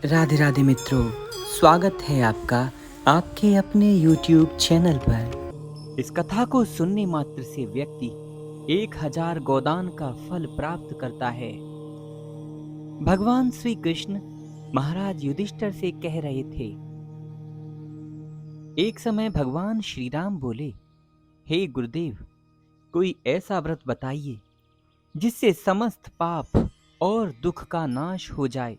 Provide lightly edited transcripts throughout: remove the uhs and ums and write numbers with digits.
राधे राधे मित्रों, स्वागत है आपका आपके अपने YouTube चैनल पर। इस कथा को सुनने मात्र से व्यक्ति 1000 गोदान का फल प्राप्त करता है। भगवान श्री कृष्ण महाराज युधिष्ठिर से कह रहे थे। एक समय भगवान श्री राम बोले, हे गुरुदेव, कोई ऐसा व्रत बताइए जिससे समस्त पाप और दुख का नाश हो जाए।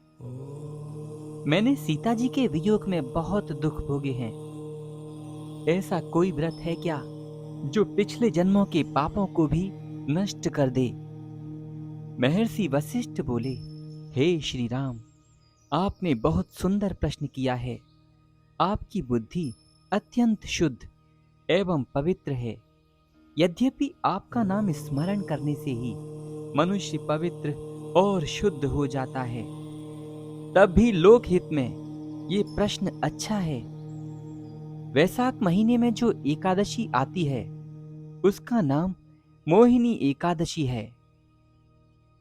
मैंने सीता जी के वियोग में बहुत दुख भोगे हैं। ऐसा कोई व्रत है क्या जो पिछले जन्मों के पापों को भी नष्ट कर दे? महर्षि वशिष्ठ बोले, हे श्री राम, आपने बहुत सुंदर प्रश्न किया है। आपकी बुद्धि अत्यंत शुद्ध एवं पवित्र है। यद्यपि आपका नाम स्मरण करने से ही मनुष्य पवित्र और शुद्ध हो जाता है, तब भी लोकहित में ये प्रश्न अच्छा है। वैशाख महीने में जो एकादशी आती है उसका नाम मोहिनी एकादशी है।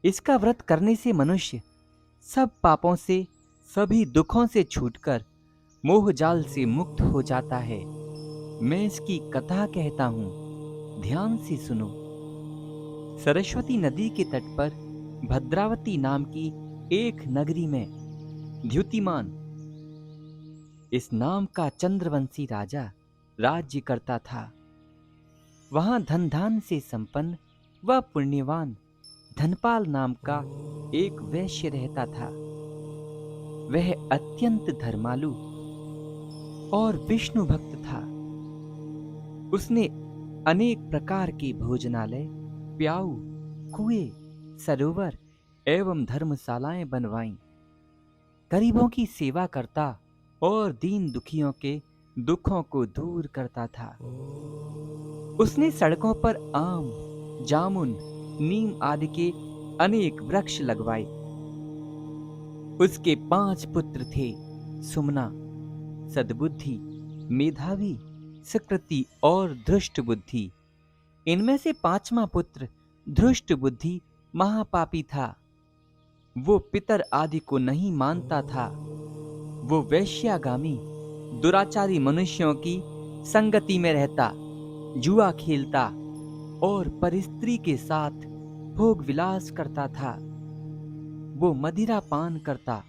इसका व्रत करने से मनुष्य सब पापों से, सभी दुखों से छूटकर मोह जाल से मुक्त हो जाता है। मैं इसकी कथा कहता हूं, ध्यान से सुनो। सरस्वती नदी के तट पर भद्रावती नाम की एक नगरी में द्युतिमान इस नाम का चंद्रवंशी राजा राज्य करता था। वहां धन धान से संपन्न व पुण्यवान धनपाल नाम का एक वैश्य रहता था। वह अत्यंत धर्मालु और विष्णु भक्त था। उसने अनेक प्रकार के भोजनालय, प्याऊ, कुएं, सरोवर एवं धर्मशालाएं बनवाईं। गरीबों की सेवा करता और दीन दुखियों के दुखों को दूर करता था। उसने सड़कों पर आम, जामुन, नीम आदि के अनेक वृक्ष लगवाए। उसके 5 पुत्र थे, सुमना, सद्बुद्धि, मेधावी, सुकृति और धृष्ट बुद्धि। इनमें से 5वां पुत्र धृष्ट बुद्धि महापापी था। वो पितर आदि को नहीं मानता था। वो वैश्यागामी, दुराचारी मनुष्यों की संगति में रहता, जुआ खेलता और परस्त्री के साथ भोग विलास करता था। वो मदिरा पान करता।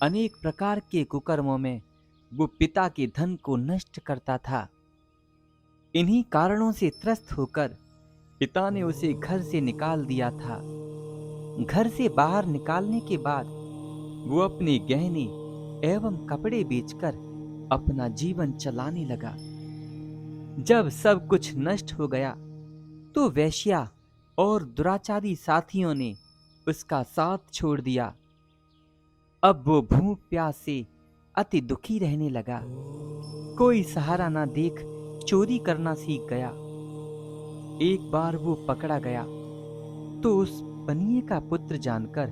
अनेक प्रकार के कुकर्मों में वो पिता के धन को नष्ट करता था। इन्हीं कारणों से त्रस्त होकर पिता ने उसे घर से निकाल दिया था। घर से बाहर निकालने के बाद वो अपने गहने एवं कपड़े बेचकर अपना जीवन चलाने लगा। जब सब कुछ नष्ट हो गया तो वेश्या और दुराचारी साथियों ने उसका साथ छोड़ दिया। अब वो भूख प्यास से अति दुखी रहने लगा। कोई सहारा ना देख चोरी करना सीख गया। एक बार वो पकड़ा गया तो उस बनिए का पुत्र जानकर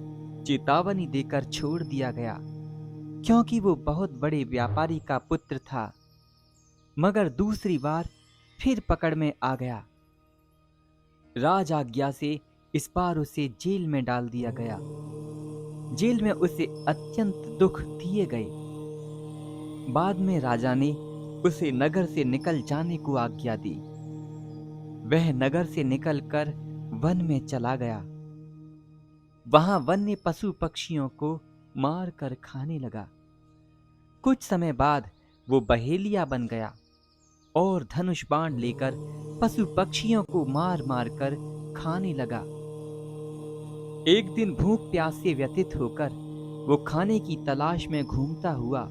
चेतावनी देकर छोड़ दिया गया, क्योंकि वो बहुत बड़े व्यापारी का पुत्र था। मगर दूसरी बार फिर पकड़ में आ गया। राज आज्ञा से इस बार उसे जेल में डाल दिया गया। जेल में उसे अत्यंत दुख दिए गए। बाद में राजा ने उसे नगर से निकल जाने को आज्ञा दी। वह नगर से निकलकर वन में चला गया। वहां वन्य पशु पक्षियों को मार कर खाने लगा। कुछ समय बाद वो बहेलिया बन गया और धनुष बाण लेकर पशु पक्षियों को मार मार कर खाने लगा। एक दिन भूख प्यास से व्यथित होकर वो खाने की तलाश में घूमता हुआ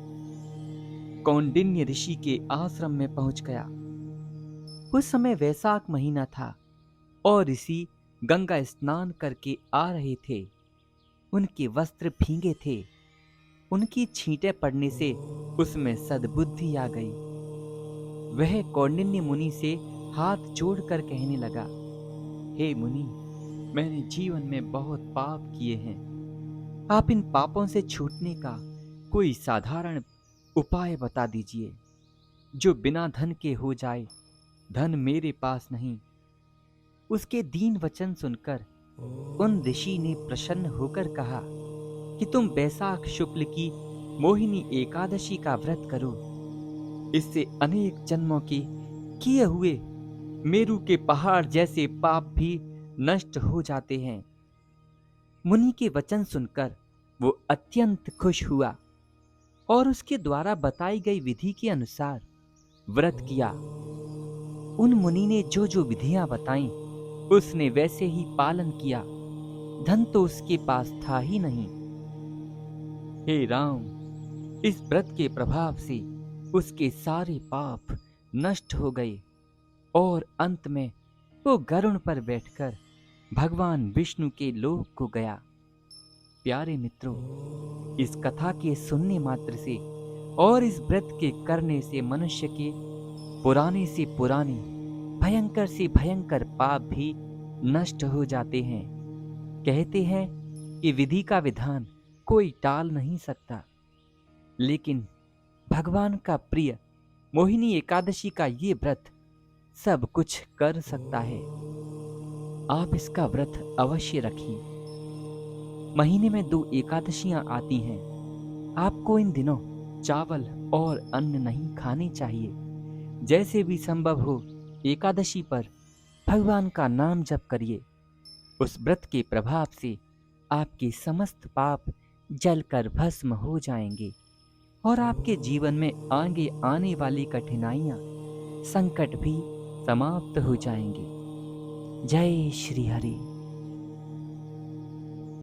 कौंडिन्य ऋषि के आश्रम में पहुंच गया। उस समय वैशाख महीना था और ऋषि गंगा स्नान करके आ रहे थे। उनके वस्त्र भीगे थे। उनकी छींटे पड़ने से उसमें सद्बुद्धि आ गई। वह कौंडिन्य मुनि से हाथ जोड़कर कहने लगा, हे मुनि, मैंने जीवन में बहुत पाप किए हैं। आप इन पापों से छूटने का कोई साधारण उपाय बता दीजिए जो बिना धन के हो जाए। धन मेरे पास नहीं। उसके दीन वचन सुनकर उन ऋषि ने प्रसन्न होकर कहा कि तुम वैशाख शुक्ल की मोहिनी एकादशी का व्रत करो। इससे अनेक जन्मों के किए हुए मेरू के पहाड़ जैसे पाप भी नष्ट हो जाते हैं। मुनि के वचन सुनकर वो अत्यंत खुश हुआ और उसके द्वारा बताई गई विधि के अनुसार व्रत किया। उन मुनि ने जो जो विधियां बताईं, उसने वैसे ही पालन किया। धन तो उसके पास था ही नहीं। हे राम, इस व्रत के प्रभाव से उसके सारे पाप नष्ट हो गए और अंत में वो गरुड़ पर बैठकर भगवान विष्णु के लोक को गया। प्यारे मित्रों, इस कथा के सुनने मात्र से और इस व्रत के करने से मनुष्य के पुराने से पुराने, भयंकर से भयंकर पाप भी नष्ट हो जाते हैं। कहते हैं कि विधि का विधान कोई टाल नहीं सकता, लेकिन भगवान का प्रिय मोहिनी एकादशी का ये व्रत सब कुछ कर सकता है। आप इसका व्रत अवश्य रखिए। महीने में 2 एकादशियां आती हैं। आपको इन दिनों चावल और अन्न नहीं खाने चाहिए। जैसे भी संभव हो एकादशी पर भगवान का नाम जप करिए। उस व्रत के प्रभाव से आपके समस्त पाप जलकर भस्म हो जाएंगे और आपके जीवन में आगे आने वाली कठिनाइयां, संकट भी समाप्त हो जाएंगे। जय श्री हरि।